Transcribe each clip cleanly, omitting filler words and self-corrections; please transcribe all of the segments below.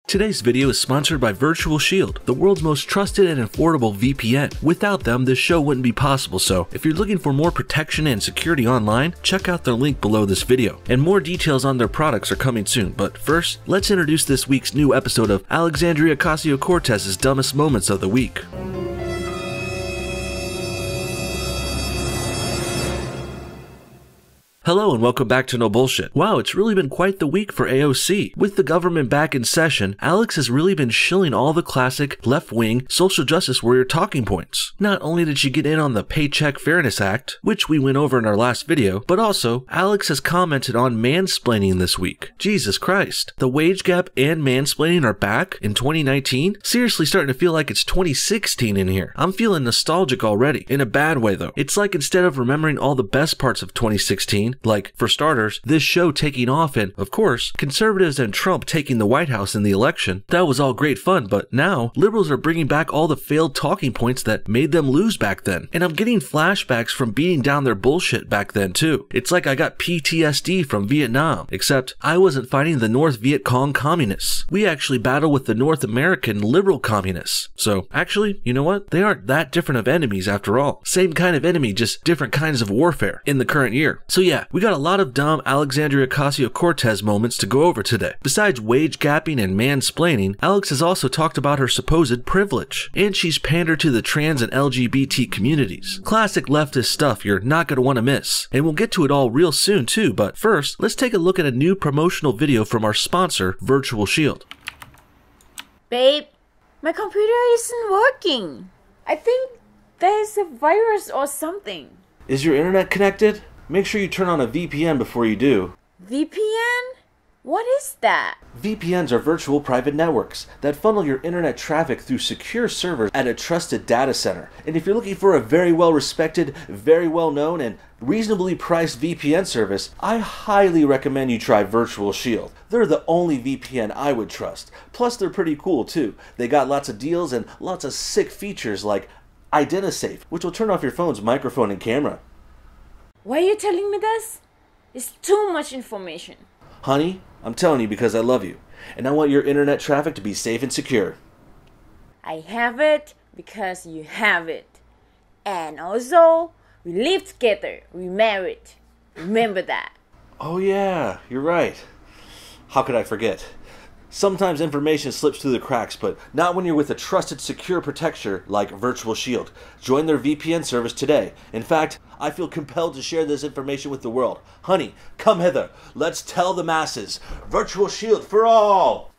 Today's video is sponsored by Virtual Shield, the world's most trusted and affordable VPN. Without them, this show wouldn't be possible, so if you're looking for more protection and security online, check out their link below this video. And more details on their products are coming soon, but first, let's introduce this week's new episode of Alexandria Ocasio-Cortez's Dumbest Moments of the Week. Hello and welcome back to No Bullshit. Wow, it's really been quite the week for AOC. With the government back in session, Alex has really been shilling all the classic left-wing social justice warrior talking points. Not only did she get in on the Paycheck Fairness Act, which we went over in our last video, but also Alex has commented on mansplaining this week. Jesus Christ. The wage gap and mansplaining are back in 2019? Seriously starting to feel like it's 2016 in here. I'm feeling nostalgic already, in a bad way though. It's like instead of remembering all the best parts of 2016, like, for starters, this show taking off and, of course, conservatives and Trump taking the White House in the election. That was all great fun, but now, liberals are bringing back all the failed talking points that made them lose back then. And I'm getting flashbacks from beating down their bullshit back then too. It's like I got PTSD from Vietnam, except I wasn't fighting the North Viet Cong communists. We actually battled with the North American liberal communists. So, actually, you know what? They aren't that different of enemies after all. Same kind of enemy, just different kinds of warfare in the current year. So yeah, we got a lot of dumb Alexandria Ocasio-Cortez moments to go over today. Besides wage gapping and mansplaining, Alex has also talked about her supposed privilege, and she's pandered to the trans and LGBT communities. Classic leftist stuff you're not going to want to miss. And we'll get to it all real soon too, but first, let's take a look at a new promotional video from our sponsor, Virtual Shield. Babe, my computer isn't working. I think there's a virus or something. Is your internet connected? Make sure you turn on a VPN before you do. VPN? What is that? VPNs are virtual private networks that funnel your internet traffic through secure servers at a trusted data center. And if you're looking for a very well respected, very well known, and reasonably priced VPN service, I highly recommend you try Virtual Shield. They're the only VPN I would trust. Plus they're pretty cool too. They got lots of deals and lots of sick features like IdentiSafe, which will turn off your phone's microphone and camera. Why are you telling me this? It's too much information. Honey, I'm telling you because I love you, and I want your internet traffic to be safe and secure. I have it because you have it. And also, we live together, we married. Remember that. Oh yeah, you're right. How could I forget? Sometimes information slips through the cracks, but not when you're with a trusted, secure protector like Virtual Shield. Join their VPN service today. In fact, I feel compelled to share this information with the world. Honey, come hither. Let's tell the masses. Virtual Shield for all!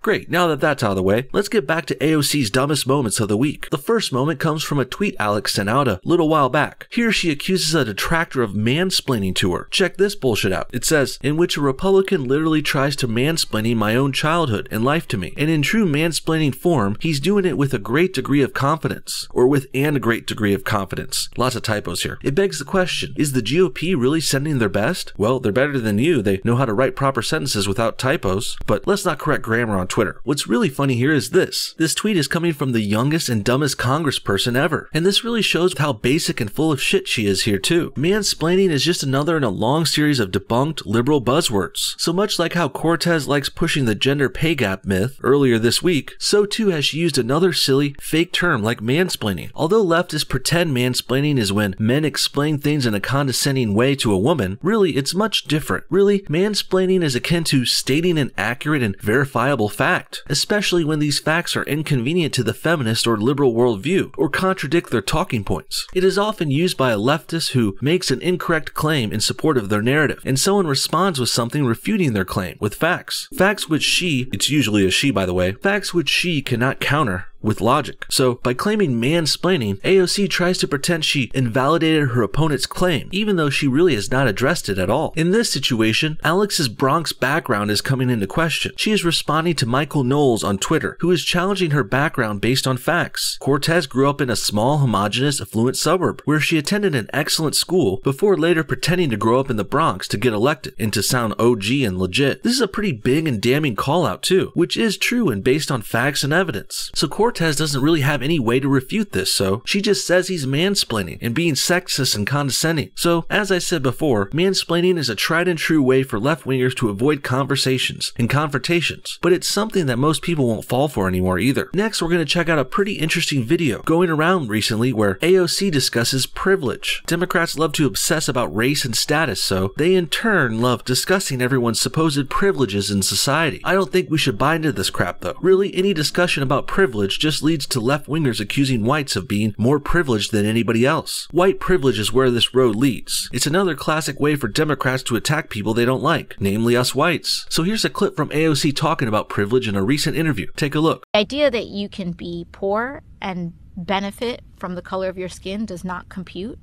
Great, now that that's out of the way, let's get back to AOC's dumbest moments of the week. The first moment comes from a tweet Alex sent out a little while back. Here she accuses a detractor of mansplaining to her. Check this bullshit out. It says, in which a Republican literally tries to mansplaining my own childhood and life to me. And in true mansplaining form, he's doing it with a great degree of confidence. Or with a great degree of confidence. Lots of typos here. It begs the question, is the GOP really sending their best? Well, they're better than you. They know how to write proper sentences without typos. But let's not correct grammar on Twitter. What's really funny here is this. This tweet is coming from the youngest and dumbest congressperson ever. And this really shows how basic and full of shit she is here too. Mansplaining is just another in a long series of debunked liberal buzzwords. So much like how Cortez likes pushing the gender pay gap myth earlier this week, so too has she used another silly, fake term like mansplaining. Although leftists pretend mansplaining is when men explain things in a condescending way to a woman, really it's much different. Really, mansplaining is akin to stating an accurate and verifiable fact. Especially when these facts are inconvenient to the feminist or liberal worldview, or contradict their talking points. It is often used by a leftist who makes an incorrect claim in support of their narrative, and someone responds with something refuting their claim, with facts. Facts which it's usually a she by the way, facts which she cannot counter with logic. So, by claiming mansplaining, AOC tries to pretend she invalidated her opponent's claim, even though she really has not addressed it at all. In this situation, Alex's Bronx background is coming into question. She is responding to Michael Knowles on Twitter, who is challenging her background based on facts. Cortez grew up in a small, homogenous, affluent suburb, where she attended an excellent school before later pretending to grow up in the Bronx to get elected and to sound OG and legit. This is a pretty big and damning call out too, which is true and based on facts and evidence. So Cortez Cortez doesn't really have any way to refute this, so she just says he's mansplaining and being sexist and condescending. So, as I said before, mansplaining is a tried and true way for left-wingers to avoid conversations and confrontations, but it's something that most people won't fall for anymore either. Next, we're going to check out a pretty interesting video going around recently where AOC discusses privilege. Democrats love to obsess about race and status, so they in turn love discussing everyone's supposed privileges in society. I don't think we should buy into this crap though. Really, any discussion about privilege just leads to left-wingers accusing whites of being more privileged than anybody else. White privilege is where this road leads. It's another classic way for Democrats to attack people they don't like, namely us whites. So here's a clip from AOC talking about privilege in a recent interview. Take a look. The idea that you can be poor and benefit from the color of your skin does not compute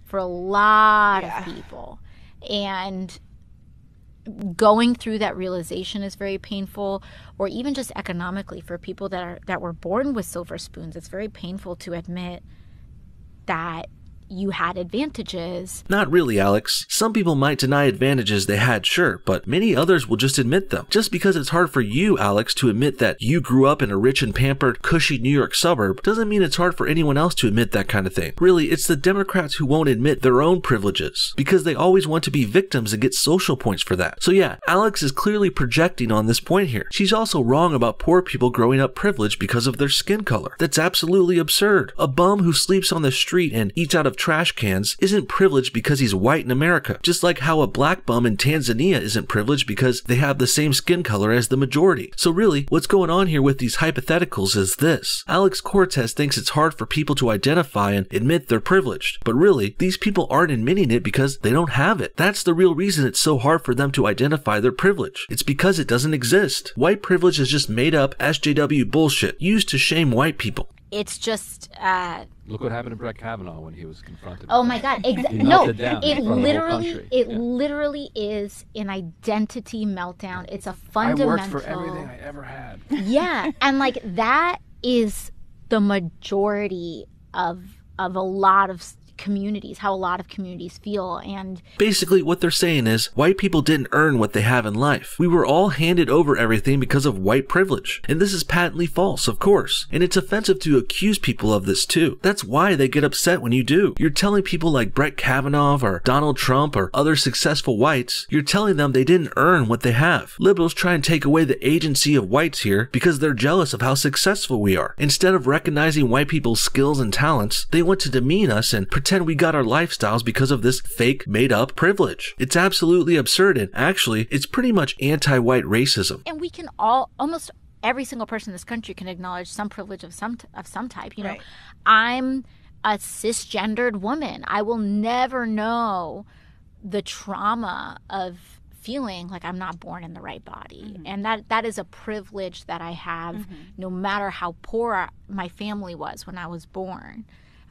for a lot of people. And going through that realization is very painful, or even just economically for people that were born with silver spoons. It's very painful to admit that you had advantages. Not really, Alex. Some people might deny advantages they had, sure, but many others will just admit them. Just because it's hard for you, Alex, to admit that you grew up in a rich and pampered, cushy New York suburb doesn't mean it's hard for anyone else to admit that kind of thing. Really, it's the Democrats who won't admit their own privileges, because they always want to be victims and get social points for that. So yeah, Alex is clearly projecting on this point here. She's also wrong about poor people growing up privileged because of their skin color. That's absolutely absurd. A bum who sleeps on the street and eats out of trash cans isn't privileged because he's white in America, just like how a black bum in Tanzania isn't privileged because they have the same skin color as the majority. So really, what's going on here with these hypotheticals is this. Alex Cortez thinks it's hard for people to identify and admit they're privileged, but really, these people aren't admitting it because they don't have it. That's the real reason it's so hard for them to identify their privilege. It's because it doesn't exist. White privilege is just made up SJW bullshit used to shame white people. It's just look what happened to Brett Kavanaugh when he was confronted. Oh my God! No, it literally is an identity meltdown. It's a fundamental. I worked for everything I ever had. Yeah, and like that is the majority of a lot of communities, how a lot of communities feel. And basically what they're saying is white people didn't earn what they have in life. We were all handed over everything because of white privilege. And this is patently false, of course. And it's offensive to accuse people of this too. That's why they get upset when you do. You're telling people like Brett Kavanaugh or Donald Trump or other successful whites, you're telling them they didn't earn what they have. Liberals try and take away the agency of whites here because they're jealous of how successful we are. Instead of recognizing white people's skills and talents, they want to demean us and pretend we got our lifestyles because of this fake, made-up privilege. It's absolutely absurd, and actually, it's pretty much anti-white racism. And we can all, almost every single person in this country can acknowledge some privilege of some type. You know, right. I'm a cisgendered woman. I will never know the trauma of feeling like I'm not born in the right body. And that is a privilege that I have no matter how poor my family was when I was born.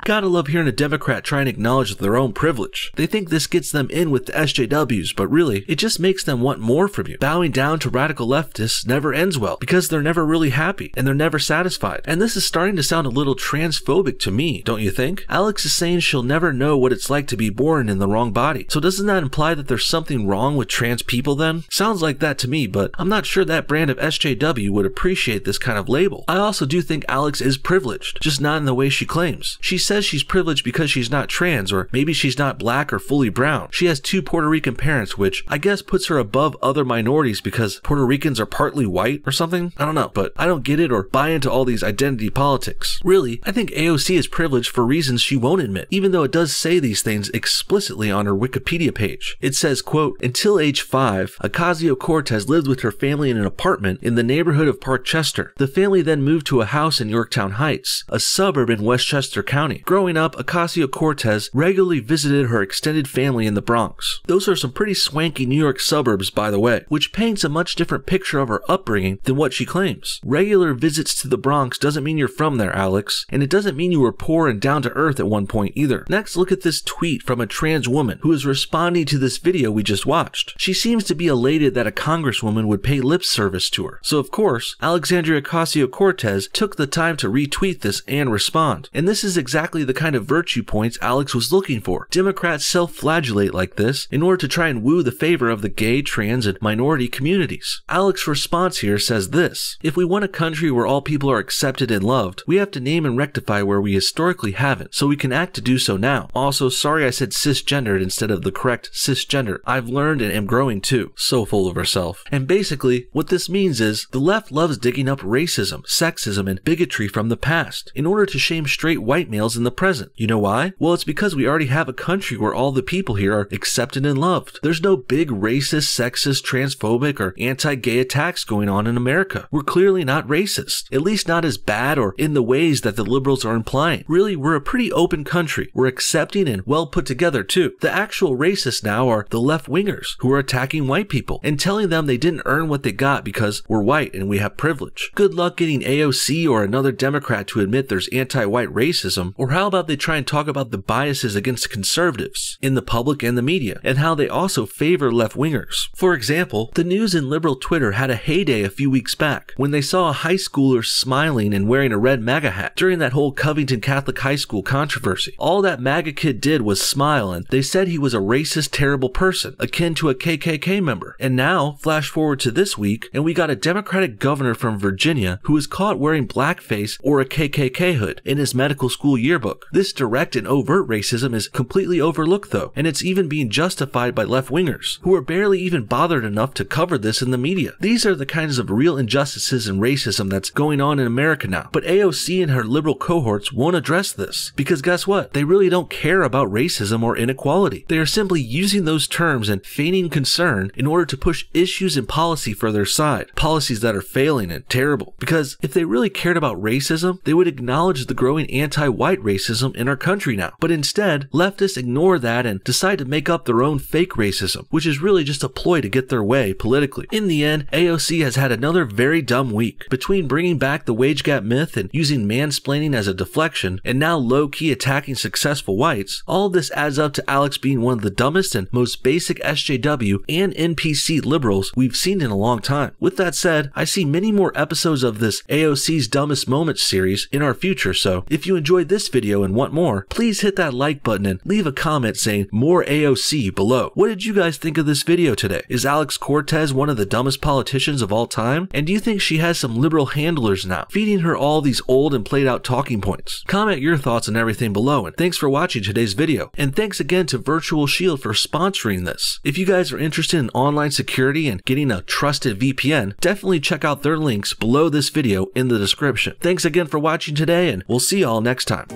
Gotta love hearing a Democrat try and acknowledge their own privilege. They think this gets them in with the SJWs, but really, it just makes them want more from you. Bowing down to radical leftists never ends well, because they're never really happy, and they're never satisfied. And this is starting to sound a little transphobic to me, don't you think? Alex is saying she'll never know what it's like to be born in the wrong body. So doesn't that imply that there's something wrong with trans people then? Sounds like that to me, but I'm not sure that brand of SJW would appreciate this kind of label. I also do think Alex is privileged, just not in the way she claims. She says she's privileged because she's not trans, or maybe she's not black or fully brown. She has 2 Puerto Rican parents, which I guess puts her above other minorities because Puerto Ricans are partly white or something? I don't know, but I don't get it or buy into all these identity politics. Really, I think AOC is privileged for reasons she won't admit, even though it does say these things explicitly on her Wikipedia page. It says, quote, until age 5, Ocasio-Cortez lived with her family in an apartment in the neighborhood of Parkchester. The family then moved to a house in Yorktown Heights, a suburb in Westchester County. Growing up, Ocasio-Cortez regularly visited her extended family in the Bronx. Those are some pretty swanky New York suburbs, by the way, which paints a much different picture of her upbringing than what she claims. Regular visits to the Bronx doesn't mean you're from there, Alex, and it doesn't mean you were poor and down to earth at one point either. Next, look at this tweet from a trans woman who is responding to this video we just watched. She seems to be elated that a congresswoman would pay lip service to her. So of course, Alexandria Ocasio-Cortez took the time to retweet this and respond. And this is exactly exactly the kind of virtue points Alex was looking for. Democrats self-flagellate like this in order to try and woo the favor of the gay, trans, and minority communities. Alex's response here says this: if we want a country where all people are accepted and loved, we have to name and rectify where we historically haven't, so we can act to do so now. Also, sorry I said cisgendered instead of the correct cisgender. I've learned and am growing too. So full of herself. And basically, what this means is the left loves digging up racism, sexism, and bigotry from the past in order to shame straight white males in the present. You know why? Well, it's because we already have a country where all the people here are accepted and loved. There's no big racist, sexist, transphobic, or anti-gay attacks going on in America. We're clearly not racist, at least not as bad or in the ways that the liberals are implying. Really, we're a pretty open country. We're accepting and well put together too. The actual racists now are the left-wingers who are attacking white people and telling them they didn't earn what they got because we're white and we have privilege. Good luck getting AOC or another Democrat to admit there's anti-white racism. Or how about they try and talk about the biases against conservatives in the public and the media, and how they also favor left-wingers. For example, the news and liberal Twitter had a heyday a few weeks back when they saw a high schooler smiling and wearing a red MAGA hat during that whole Covington Catholic High School controversy. All that MAGA kid did was smile, and they said he was a racist, terrible person, akin to a KKK member. And now, flash forward to this week, and we got a Democratic governor from Virginia who was caught wearing blackface or a KKK hood in his medical school yearbook. This direct and overt racism is completely overlooked though, and it's even being justified by left-wingers, who are barely even bothered enough to cover this in the media. These are the kinds of real injustices and racism that's going on in America now. But AOC and her liberal cohorts won't address this, because guess what? They really don't care about racism or inequality. They are simply using those terms and feigning concern in order to push issues and policy for their side, policies that are failing and terrible. Because if they really cared about racism, they would acknowledge the growing anti-white racism in our country now. But instead, leftists ignore that and decide to make up their own fake racism, which is really just a ploy to get their way politically. In the end, AOC has had another very dumb week. Between bringing back the wage gap myth and using mansplaining as a deflection, and now low-key attacking successful whites, all of this adds up to Alex being one of the dumbest and most basic SJW and NPC liberals we've seen in a long time. With that said, I see many more episodes of this AOC's Dumbest Moments series in our future, so if you enjoyed this video and want more, please hit that like button and leave a comment saying more AOC below. What did you guys think of this video today? Is Ocasio-Cortez one of the dumbest politicians of all time? And do you think she has some liberal handlers now, feeding her all these old and played out talking points? Comment your thoughts on everything below, and thanks for watching today's video. And thanks again to Virtual Shield for sponsoring this. If you guys are interested in online security and getting a trusted VPN, definitely check out their links below this video in the description. Thanks again for watching today, and we'll see y'all next time.